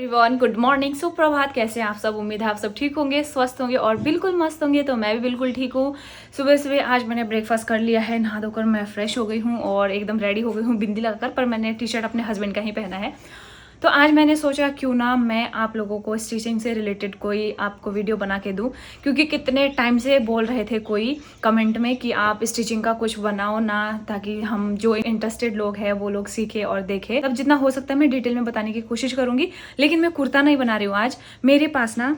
Everyone, good morning, सुप्रभात। कैसे हैं आप सब? उम्मीद है आप सब ठीक होंगे, स्वस्थ होंगे और बिल्कुल मस्त होंगे। तो मैं भी बिल्कुल ठीक हूँ। सुबह सुबह आज मैंने ब्रेकफास्ट कर लिया है, नहा धोकर मैं फ्रेश हो गई हूँ और एकदम रेडी हो गई हूँ बिंदी लगाकर। पर मैंने टी शर्ट अपने हस्बैंड का ही पहना है। तो आज मैंने सोचा क्यों ना मैं आप लोगों को स्टिचिंग से रिलेटेड कोई आपको वीडियो बना के दूं, क्योंकि कितने टाइम से बोल रहे थे कोई कमेंट में कि आप स्टिचिंग का कुछ बनाओ ना, ताकि हम जो इंटरेस्टेड लोग हैं वो लोग सीखे और देखें। तब जितना हो सकता है मैं डिटेल में बताने की कोशिश करूंगी। लेकिन मैं कुर्ता नहीं बना रही हूँ आज। मेरे पास ना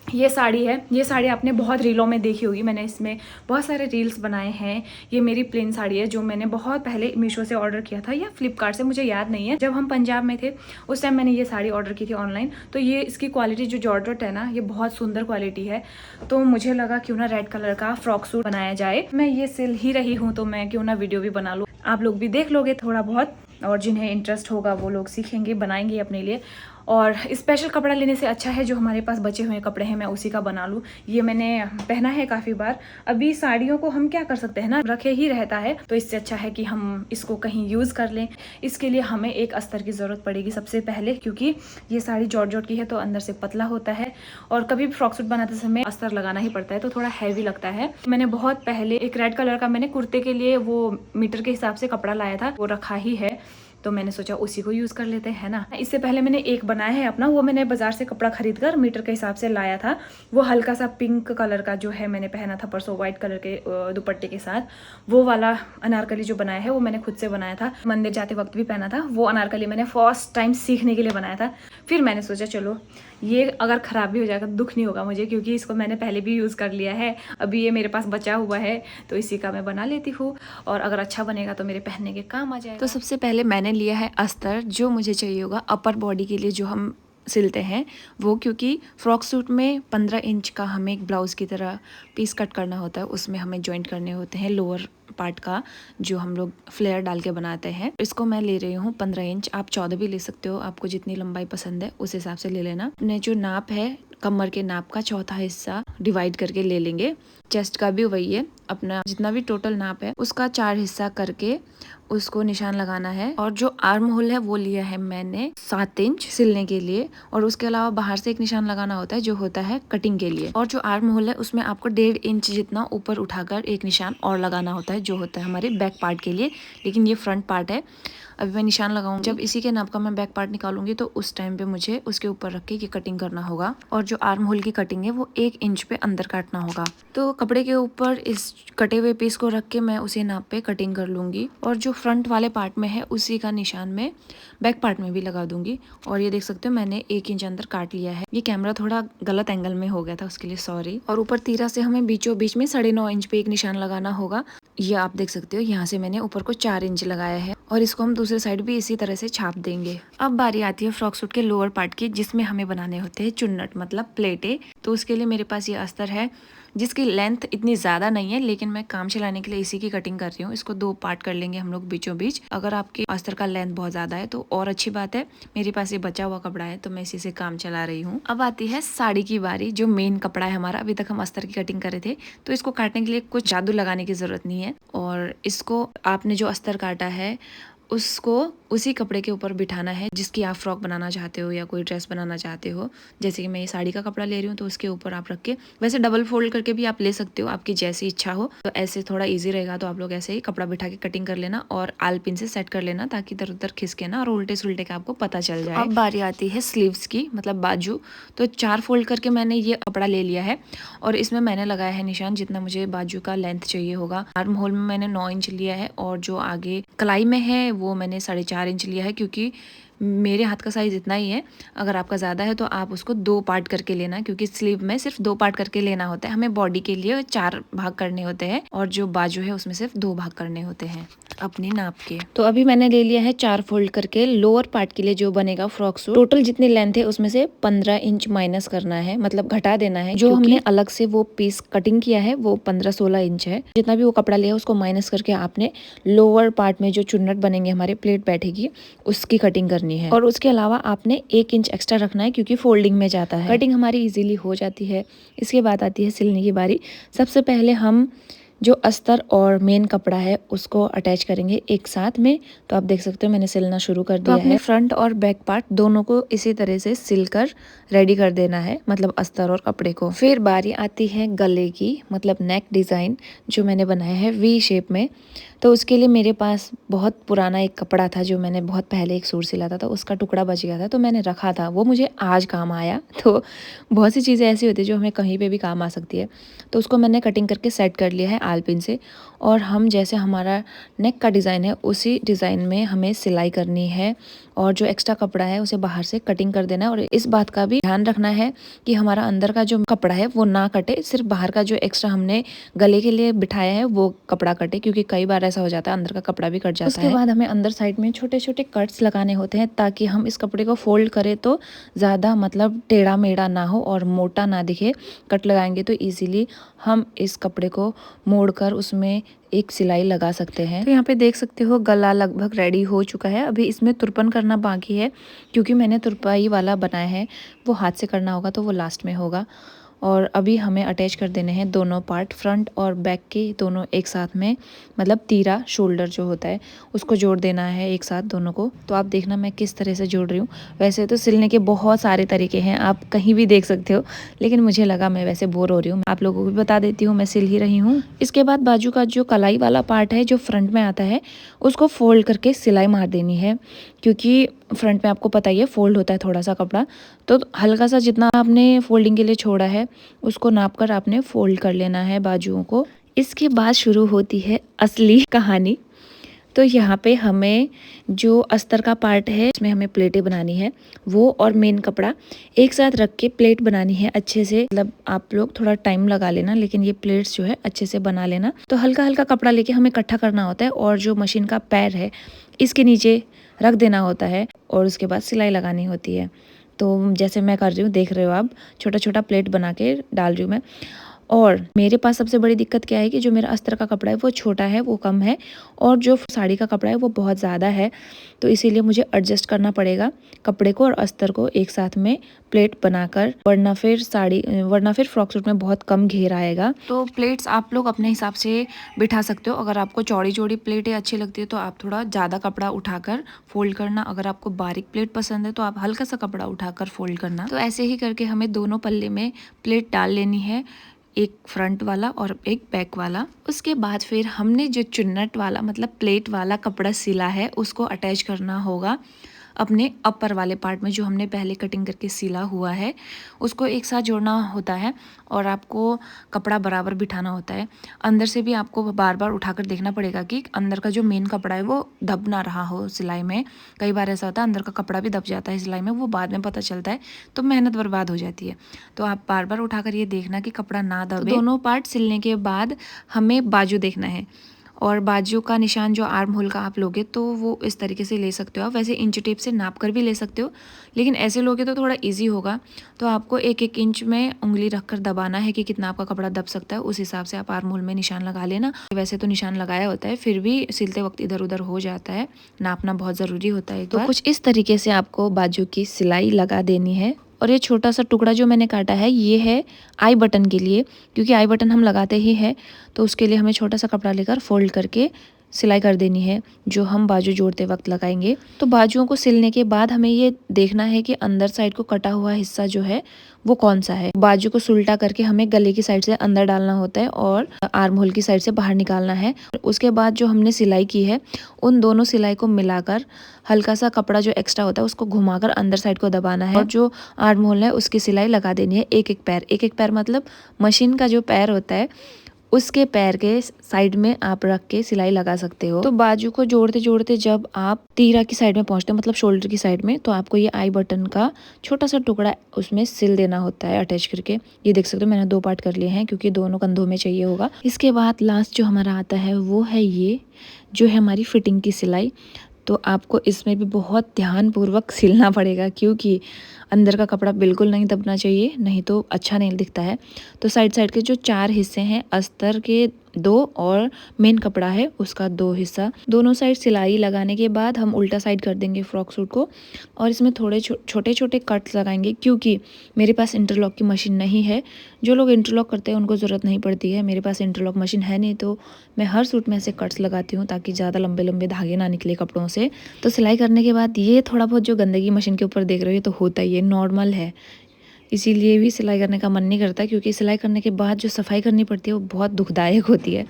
ये साड़ी है। ये साड़ी आपने बहुत रीलों में देखी होगी, मैंने इसमें बहुत सारे रील्स बनाए हैं। ये मेरी प्लेन साड़ी है जो मैंने बहुत पहले मीशो से ऑर्डर किया था या फ्लिपकार्ट से, मुझे याद नहीं है। जब हम पंजाब में थे उस टाइम मैंने ये साड़ी ऑर्डर की थी ऑनलाइन। तो ये इसकी क्वालिटी जो जॉर्जेट है ना, ये बहुत सुंदर क्वालिटी है। तो मुझे लगा क्यों ना रेड कलर का फ्रॉक सूट बनाया जाए। मैं ये सिल ही रही हूँ तो मैं क्यों ना वीडियो भी बना लूँ, आप लोग भी देख लोगे थोड़ा बहुत, और जिन्हें इंटरेस्ट होगा वो लोग सीखेंगे, बनाएंगे अपने लिए। और स्पेशल कपड़ा लेने से अच्छा है जो हमारे पास बचे हुए कपड़े हैं मैं उसी का बना लूँ। ये मैंने पहना है काफ़ी बार। अभी साड़ियों को हम क्या कर सकते हैं ना, रखे ही रहता है। तो इससे अच्छा है कि हम इसको कहीं यूज़ कर लें। इसके लिए हमें एक अस्तर की ज़रूरत पड़ेगी सबसे पहले, क्योंकि ये साड़ी जॉर्जेट की है तो अंदर से पतला होता है और कभी भी फ्रॉक सूट बनाते समय अस्तर लगाना ही पड़ता है, तो थोड़ा हैवी लगता है। मैंने बहुत पहले एक रेड कलर का मैंने कुर्ते के लिए वो मीटर के हिसाब से कपड़ा लाया था, वो रखा ही है। तो मैंने सोचा उसी को यूज़ कर लेते हैं ना। इससे पहले मैंने एक बनाया है अपना, वो मैंने बाजार से कपड़ा खरीद कर मीटर के हिसाब से लाया था। वो हल्का सा पिंक कलर का जो है मैंने पहना था परसों, व्हाइट कलर के दुपट्टे के साथ। वो वाला अनारकली जो बनाया है वो मैंने खुद से बनाया था, मंदिर जाते वक्त भी पहना था। वो अनारकली मैंने फर्स्ट टाइम सीखने के लिए बनाया था। फिर मैंने सोचा चलो ये अगर ख़राब भी हो जाएगा तो दुख नहीं होगा मुझे, क्योंकि इसको मैंने पहले भी यूज़ कर लिया है। अभी ये मेरे पास बचा हुआ है तो इसी का मैं बना लेती हूँ, और अगर अच्छा बनेगा तो मेरे पहनने के काम आ जाएगा। तो सबसे पहले मैंने लिया है अस्तर, जो मुझे चाहिए होगा अपर बॉडी के लिए जो हम सिलते हैं वो, क्योंकि फ्रॉक सूट में 15 इंच का हमें एक ब्लाउज़ की तरह पीस कट करना होता है। उसमें हमें जॉइंट करने होते हैं लोअर पार्ट का, जो हम लोग फ्लेयर डाल के बनाते हैं। इसको मैं ले रही हूँ 15 इंच। आप 14 भी ले सकते हो, आपको जितनी लंबाई पसंद है उस हिसाब से ले लेना। अपने जो नाप है कमर के नाप का चौथा हिस्सा डिवाइड करके ले लेंगे। चेस्ट का भी वही है, अपना जितना भी टोटल नाप है उसका 4 हिस्सा करके उसको निशान लगाना है। और जो आर्म होल है वो लिया है मैंने 7 इंच सिलने के लिए, और उसके अलावा बाहर से एक निशान लगाना होता है जो होता है कटिंग के लिए। और जो आर्म होल है उसमें आपको 1.5 इंच जितना ऊपर उठाकर एक निशान और लगाना होता है जो होता है हमारे बैक पार्ट के लिए, लेकिन ये फ्रंट पार्ट है। अभी मैं निशान लगाऊंगी, जब इसी के नाप का मैं बैक पार्ट निकालूंगी तो उस टाइम पे मुझे उसके ऊपर रख के ये कटिंग करना होगा। और जो आर्म होल की कटिंग है वो 1 इंच पे अंदर काटना होगा। तो कपड़े के ऊपर इस कटे हुए पीस को रख के मैं उसी नाप पे कटिंग कर लूंगी, और जो फ्रंट वाले पार्ट में है उसी का निशान मैं बैक पार्ट में भी लगा दूंगी। और ये देख सकते हो मैंने 1 इंच अंदर काट लिया है। ये कैमरा थोड़ा गलत एंगल में हो गया था, उसके लिए सॉरी। और ऊपर तीरा से हमें बीचों बीच में 9.5 इंच पे एक निशान लगाना होगा। ये आप देख सकते हो, यहाँ से मैंने ऊपर को 4 इंच लगाया है, और इसको हम दूसरे साइड भी इसी तरह से छाप देंगे। अब बारी आती है फ्रॉक सूट के लोअर पार्ट की, जिसमें हमें बनाने होते हैं चुन्नट, मतलब प्लेटे। तो उसके लिए मेरे पास ये अस्तर है जिसकी लेंथ इतनी ज़्यादा नहीं है, लेकिन मैं काम चलाने के लिए इसी की कटिंग कर रही हूँ। इसको 2 पार्ट कर लेंगे हम लोग बीचों बीच। अगर आपके अस्तर का लेंथ बहुत ज़्यादा है तो और अच्छी बात है। मेरे पास ये बचा हुआ कपड़ा है तो मैं इसी से काम चला रही हूँ। अब आती है साड़ी की बारी, जो मेन कपड़ा है हमारा। अभी तक हम अस्तर की कटिंग कर रहे थे, तो इसको काटने के लिए कुछ जादू लगाने की ज़रूरत नहीं है। और इसको आपने जो अस्तर काटा है उसको उसी कपड़े के ऊपर बिठाना है जिसकी आप फ्रॉक बनाना चाहते हो या कोई ड्रेस बनाना चाहते हो। जैसे कि मैं ये साड़ी का कपड़ा ले रही हूँ तो उसके ऊपर आप रख के, वैसे डबल फोल्ड करके भी आप ले सकते हो, आपकी जैसी इच्छा हो। तो ऐसे थोड़ा इजी रहेगा, तो आप लोग ऐसे ही कपड़ा बिठा के कटिंग कर लेना और आल पिन से सेट कर लेना, ताकि इधर उधर खिसके ना और उल्टे सुल्टे का आपको पता चल जाए। अब बारी आती है स्लीव्स की, मतलब बाजू। तो 4 फोल्ड करके मैंने ये कपड़ा ले लिया है, और इसमें मैंने लगाया है निशान जितना मुझे बाजू का लेंथ चाहिए होगा। आर्म होल में मैंने 9 इंच लिया है, और जो आगे कलाई में है वो मैंने 4.5 इंच लिया है, क्योंकि मेरे हाथ का साइज इतना ही है। अगर आपका ज़्यादा है तो आप उसको 2 पार्ट करके लेना, क्योंकि स्लीव में सिर्फ 2 पार्ट करके लेना होता है। हमें बॉडी के लिए 4 भाग करने होते हैं, और जो बाजू है उसमें सिर्फ 2 भाग करने होते हैं अपनी नाप के। तो अभी मैंने ले लिया है 4 फोल्ड करके लोअर पार्ट के लिए जो बनेगा फ्रॉक सूट। टोटल जितनी लेंथ है उसमें से 15 इंच माइनस करना है, मतलब घटा देना है। जो हमने अलग से वो पीस कटिंग किया है वो 15-16 इंच है। जितना भी वो कपड़ा लिया उसको माइनस करके आपने लोअर पार्ट में जो चुन्नट बनेंगे, हमारे प्लेट बैठेगी, उसकी कटिंग करनी है। और उसके अलावा आपने 1 इंच एक्स्ट्रा रखना है, क्योंकि फोल्डिंग में जाता है। कटिंग हमारी इजीली हो जाती है। इसके बाद आती है सिलने की बारी। सबसे पहले हम जो अस्तर और मेन कपड़ा है उसको अटैच करेंगे एक साथ में। तो आप देख सकते हो मैंने सिलना शुरू कर दिया है। फ्रंट और बैक पार्ट दोनों को इसी तरह से सिलकर रेडी कर देना है, मतलब अस्तर और कपड़े को। फिर बारी आती है गले की, मतलब नेक डिज़ाइन जो मैंने बनाया है वी शेप में। तो उसके लिए मेरे पास बहुत पुराना एक कपड़ा था जो मैंने बहुत पहले एक सूट सिला था, तो उसका टुकड़ा बच गया था तो मैंने रखा था, वो मुझे आज काम आया। तो बहुत सी चीज़ें ऐसी होती है जो हमें कहीं पे भी काम आ सकती है। तो उसको मैंने कटिंग करके सेट कर लिया है आलपिन से, और हम जैसे हमारा नेक का डिज़ाइन है उसी डिज़ाइन में हमें सिलाई करनी है, और जो एक्स्ट्रा कपड़ा है उसे बाहर से कटिंग कर देना है। और इस बात का भी ध्यान रखना है कि हमारा अंदर का जो कपड़ा है वो ना कटे, सिर्फ बाहर का जो एक्स्ट्रा हमने गले के लिए बिठाया है वो कपड़ा कटे, क्योंकि कई बार ऐसा हो जाता है अंदर का कपड़ा भी कट जाता है। उसके बाद हमें अंदर साइड में छोटे छोटे कट्स लगाने होते हैं ताकि हम इस कपड़े को फोल्ड करें तो ज़्यादा मतलब टेढ़ा मेढ़ा ना हो और मोटा ना दिखे। कट लगाएंगे तो ईजिली हम इस कपड़े को मोड़कर उसमें एक सिलाई लगा सकते हैं। तो यहाँ पे देख सकते हो गला लगभग रेडी हो चुका है। अभी इसमें तुरपन करना बाकी है, क्योंकि मैंने तुरपाई वाला बनाया है, वो हाथ से करना होगा तो वो लास्ट में होगा। और अभी हमें अटैच कर देने हैं दोनों पार्ट, फ्रंट और बैक के दोनों एक साथ में, मतलब तीरा शोल्डर जो होता है उसको जोड़ देना है एक साथ दोनों को। तो आप देखना मैं किस तरह से जोड़ रही हूँ। वैसे तो सिलने के बहुत सारे तरीके हैं, आप कहीं भी देख सकते हो, लेकिन मुझे लगा मैं वैसे बोर हो रही हूँ, आप लोगों को भी बता देती हूँ, मैं सिल ही रही हूँ। इसके बाद बाजू का जो कलाई वाला पार्ट है जो फ्रंट में आता है उसको फोल्ड करके सिलाई मार देनी है, क्योंकि फ्रंट में आपको पता ही है फोल्ड होता है थोड़ा सा कपड़ा, तो हल्का सा जितना आपने फोल्डिंग के लिए छोड़ा है उसको नाप कर आपने फोल्ड कर लेना है बाजुओं को। इसके बाद शुरू होती है असली कहानी। तो यहाँ पे हमें जो अस्तर का पार्ट है इसमें हमें प्लेटें बनानी है, वो और मेन कपड़ा एक साथ रख के प्लेट बनानी है अच्छे से। मतलब आप लोग थोड़ा टाइम लगा लेना, लेकिन ये प्लेट्स जो है अच्छे से बना लेना। तो हल्का हल्का कपड़ा लेके हमें इकट्ठा करना होता है, और जो मशीन का पैर है इसके नीचे रख देना होता है, और उसके बाद सिलाई लगानी होती है। तो जैसे मैं कर रही हूँ, देख रहे हो आप, छोटा छोटा प्लेट बना के डाल रही हूँ मैं। और मेरे पास सबसे बड़ी दिक्कत क्या है कि जो मेरा अस्तर का कपड़ा है वो छोटा है, वो कम है, और जो साड़ी का कपड़ा है वो बहुत ज़्यादा है। तो इसीलिए मुझे एडजस्ट करना पड़ेगा कपड़े को और अस्तर को एक साथ में प्लेट बनाकर, वरना फिर फ्रॉक सूट में बहुत कम घेर आएगा। तो प्लेट्स आप लोग अपने हिसाब से बिठा सकते हो। अगर आपको चौड़ी चौड़ी प्लेटें अच्छी लगती है तो आप थोड़ा ज़्यादा कपड़ा उठाकर फोल्ड करना, अगर आपको बारीक प्लेट पसंद है तो आप हल्का सा कपड़ा उठाकर फोल्ड करना। तो ऐसे ही करके हमें दोनों पल्ले में प्लेट डाल लेनी है, एक फ्रंट वाला और एक बैक वाला। उसके बाद फिर हमने जो चुन्नट वाला मतलब प्लेट वाला कपड़ा सिला है उसको अटैच करना होगा अपने अपर वाले पार्ट में, जो हमने पहले कटिंग करके सिला हुआ है उसको एक साथ जोड़ना होता है, और आपको कपड़ा बराबर बिठाना होता है। अंदर से भी आपको बार बार उठाकर देखना पड़ेगा कि अंदर का जो मेन कपड़ा है वो दब ना रहा हो सिलाई में। कई बार ऐसा होता है अंदर का कपड़ा भी दब जाता है सिलाई में, वो बाद में पता चलता है, तो मेहनत बर्बाद हो जाती है। तो आप बार बार उठाकर ये देखना कि कपड़ा ना दबे। तो दोनों पार्ट सिलने के बाद हमें बाजू देखना है, और बाजू का निशान जो आर्म होल का आप लोगे तो वो इस तरीके से ले सकते हो आप। वैसे इंच टेप से नाप कर भी ले सकते हो, लेकिन ऐसे लोगे तो थोड़ा इजी होगा। तो आपको एक एक इंच में उंगली रखकर दबाना है कि कितना आपका कपड़ा दब सकता है, उस हिसाब से आप आर्म होल में निशान लगा लेना। वैसे तो निशान लगाया होता है, फिर भी सिलते वक्त इधर उधर हो जाता है, नापना बहुत ज़रूरी होता है। तो कुछ इस तरीके से आपको बाजू की सिलाई लगा देनी है। और ये छोटा सा टुकड़ा जो मैंने काटा है ये है आई बटन के लिए, क्योंकि आई बटन हम लगाते ही हैं, तो उसके लिए हमें छोटा सा कपड़ा लेकर फोल्ड करके सिलाई कर देनी है, जो हम बाजू जोड़ते वक्त लगाएंगे। तो बाजुओं को सिलने के बाद हमें ये देखना है कि अंदर साइड को कटा हुआ हिस्सा जो है वो कौन सा है। बाजू को सुलटा करके हमें गले की साइड से अंदर डालना होता है और आर्म होल की साइड से बाहर निकालना है। उसके बाद जो हमने सिलाई की है उन दोनों सिलाई को मिलाकर हल्का सा कपड़ा जो एक्स्ट्रा होता है उसको घुमाकर अंदर साइड को दबाना है, और जो आर्म होल है उसकी सिलाई लगा देनी है एक एक पैर मतलब मशीन का जो पैर होता है उसके पैर के साइड में आप रख के सिलाई लगा सकते हो। तो बाजू को जोड़ते जोड़ते जब आप तीरा की साइड में पहुंचते हो, मतलब शोल्डर की साइड में, तो आपको ये आई बटन का छोटा सा टुकड़ा उसमें सिल देना होता है अटैच करके। ये देख सकते हो मैंने 2 पार्ट कर लिए हैं क्योंकि दोनों कंधों में चाहिए होगा। इसके बाद लास्ट जो हमारा आता है वो है ये जो है हमारी फिटिंग की सिलाई। तो आपको इसमें भी बहुत ध्यानपूर्वक सिलना पड़ेगा, क्योंकि अंदर का कपड़ा बिल्कुल नहीं दबना चाहिए, नहीं तो अच्छा नहीं दिखता है। तो साइड साइड के जो 4 हिस्से हैं अस्तर के दो और मेन कपड़ा है उसका 2 हिस्सा। दोनों साइड सिलाई लगाने के बाद हम उल्टा साइड कर देंगे फ्रॉक सूट को और इसमें थोड़े छोटे छोटे कट्स लगाएंगे, क्योंकि मेरे पास इंटरलॉक की मशीन नहीं है। जो लोग इंटरलॉक करते हैं उनको ज़रूरत नहीं पड़ती है, मेरे पास इंटरलॉक मशीन है नहीं, तो मैं हर सूट में ऐसे कट्स लगाती हूँ ताकि ज़्यादा लंबे लंबे धागे ना निकले कपड़ों से। तो सिलाई करने के बाद ये थोड़ा बहुत जो गंदगी मशीन के ऊपर देख रहे हो तो होता ही है, नॉर्मल है। इसीलिए भी सिलाई करने का मन नहीं करता, क्योंकि सिलाई करने के बाद जो सफाई करनी पड़ती है वो बहुत दुखदायक होती है।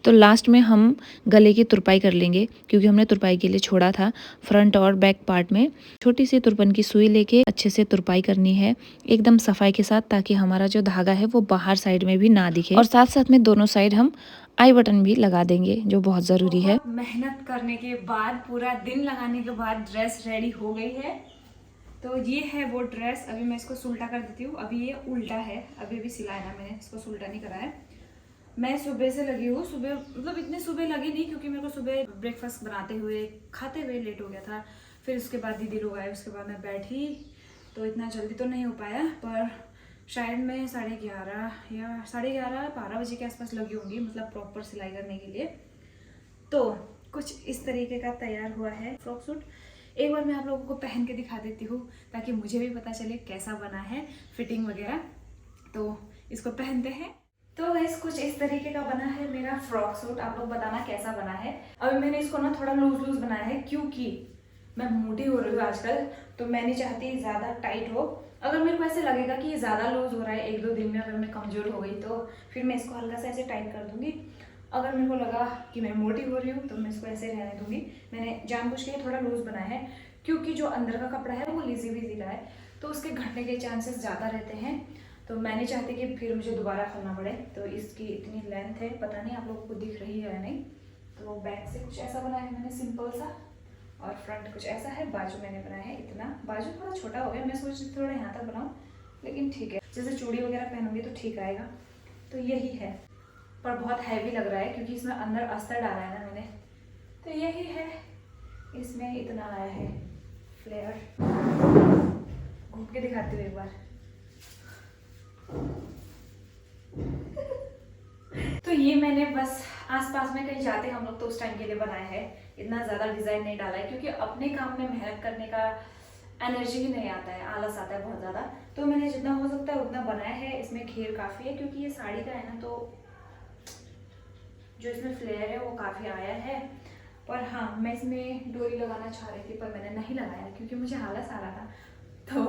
तो लास्ट में हम गले की तुरपाई कर लेंगे, क्योंकि हमने तुरपाई के लिए छोड़ा था फ्रंट और बैक पार्ट में। छोटी सी तुरपन की सुई लेके अच्छे से तुरपाई करनी है एकदम सफाई के साथ, ताकि हमारा जो धागा है वो बाहर साइड में भी ना दिखे। और साथ साथ में दोनों साइड हम आई बटन भी लगा देंगे, जो बहुत ज़रूरी है। मेहनत करने के बाद, पूरा दिन लगाने के बाद ड्रेस रेडी हो गई है। तो ये है वो ड्रेस। अभी मैं इसको उल्टा कर देती हूँ। अभी ये उल्टा है, अभी भी सिलाया ना मैंने, इसको उल्टा नहीं करा है। मैं सुबह से लगी हूँ, सुबह मतलब इतने सुबह लगी नहीं, क्योंकि मेरे को सुबह ब्रेकफास्ट बनाते हुए खाते हुए लेट हो गया था। फिर उसके बाद दीदी लोग आए, उसके बाद मैं बैठी, तो इतना जल्दी तो नहीं हो पाया। पर शायद मैं 11:30 या 12:30 बजे के आसपास लगी होंगी, मतलब प्रॉपर सिलाई करने के लिए। तो कुछ इस तरीके का तैयार हुआ है फ्रॉक सूट। एक बार मैं आप लोगों को पहन के दिखा देती हूँ, ताकि मुझे भी पता चले कैसा बना है, फिटिंग वगैरह। तो इसको पहनते हैं। तो गाइस कुछ इस तरीके का बना है मेरा फ्रॉक सूट। आप लोग बताना कैसा बना है। अभी मैंने इसको ना थोड़ा लूज लूज बनाया है, क्योंकि मैं मोटी हो रही हूँ आजकल, तो मैं नहीं चाहती ज़्यादा टाइट हो। अगर मेरे को ऐसे लगेगा कि ये ज़्यादा लूज हो रहा है 1-2 दिन में, अगर मैं कमज़ोर हो गई, तो फिर मैं इसको हल्का सा ऐसे टाइट कर दूंगी। अगर मेरे को लगा कि मैं मोटी हो रही हूँ तो मैं इसको ऐसे रहने दूंगी। मैंने जानबूझ के थोड़ा लूज बनाया है, क्योंकि जो अंदर का कपड़ा है वो लीजी वीजी का है, तो उसके घटने के चांसेस ज़्यादा रहते हैं। तो मैं नहीं चाहती कि फिर मुझे दोबारा खोलना पड़े। तो इसकी इतनी लेंथ है, पता नहीं आप लोगों को दिख रही है या नहीं। तो बैक से कुछ ऐसा बनाया है मैंने सिंपल सा, और फ्रंट कुछ ऐसा है। बाजू मैंने बनाया है इतना, बाजू थोड़ा छोटा हो गया, मैं सोच रही थोड़ा यहाँ तक बनाऊँ, लेकिन ठीक है, जैसे चूड़ी वगैरह पहनूंगी तो ठीक आएगा। तो यही है, पर बहुत हैवी लग रहा है क्योंकि इसमें अंदर अस्तर डाला है ना मैंने। तो यही है, इसमें इतना आया है फ्लेयर। घूम के दिखाती हूँ एक बार। तो ये मैंने बस आसपास में कहीं जाते हम लोग तो उस टाइम के लिए बनाया है। इतना ज़्यादा डिज़ाइन नहीं डाला है, क्योंकि अपने काम में मेहनत करने का एनर्जी ही नहीं आता है, आलस आता है बहुत ज़्यादा। तो मैंने जितना हो सकता है उतना बनाया है। इसमें घेर काफ़ी है, क्योंकि ये साड़ी का है ना, तो जो इसमें फ्लेयर है वो काफ़ी आया है। पर हाँ, मैं इसमें डोरी लगाना चाह रही थी, पर मैंने नहीं लगाया क्योंकि मुझे आलस आ रहा था। तो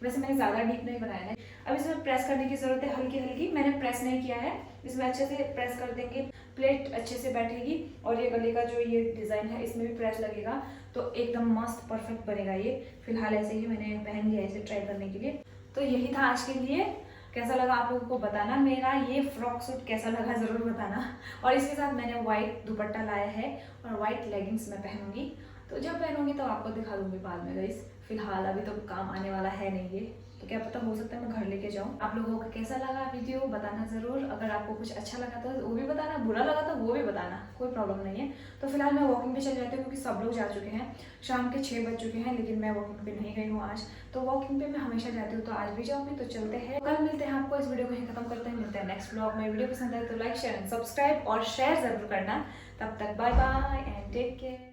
वैसे मैंने ज़्यादा डीप नहीं बनाया है। अब इसमें प्रेस करने की ज़रूरत है, हल्की हल्की। मैंने प्रेस नहीं किया है, इसमें अच्छे से प्रेस कर देंगे, प्लेट अच्छे से बैठेगी। और ये गले का जो ये डिज़ाइन है इसमें भी प्रेस लगेगा, तो एकदम मस्त परफेक्ट बनेगा ये। फिलहाल ऐसे ही मैंने पहन लिया इसे ट्राई करने के लिए। तो यही था आज के लिए। कैसा लगा आप लोगों को बताना, मेरा ये फ्रॉक सूट कैसा लगा ज़रूर बताना। और इसके साथ मैंने वाइट दुपट्टा लाया है और वाइट लेगिंग्स मैं पहनूंगी। तो जब पहनूंगी तो आपको दिखा दूंगी बाद में गाइस। फिलहाल अभी तो काम आने वाला है नहीं ये, तो क्या पता, हो सकता है मैं घर लेके जाऊँ। आप लोगों को कैसा लगा वीडियो बताना ज़रूर। अगर आपको कुछ अच्छा लगा तो वो भी बताना, बुरा लगा तो वो भी बताना, कोई प्रॉब्लम नहीं है। तो फिलहाल मैं वॉकिंग पे चल जाती हूँ, क्योंकि सब लोग जा चुके हैं, शाम के 6 बज चुके हैं, लेकिन मैं वॉकिंग पे नहीं गई हूँ आज। तो वॉकिंग पे मैं हमेशा जाती हूँ, तो आज भी जाऊँगी। तो चलते हैं, कल मिलते हैं आपको। इस वीडियो को यहीं खत्म करते हैं, मिलते हैं नेक्स्ट ब्लॉग में। वीडियो पसंद आए तो लाइक शेयर एंड सब्सक्राइब और शेयर ज़रूर करना। तब तक bye bye and take care.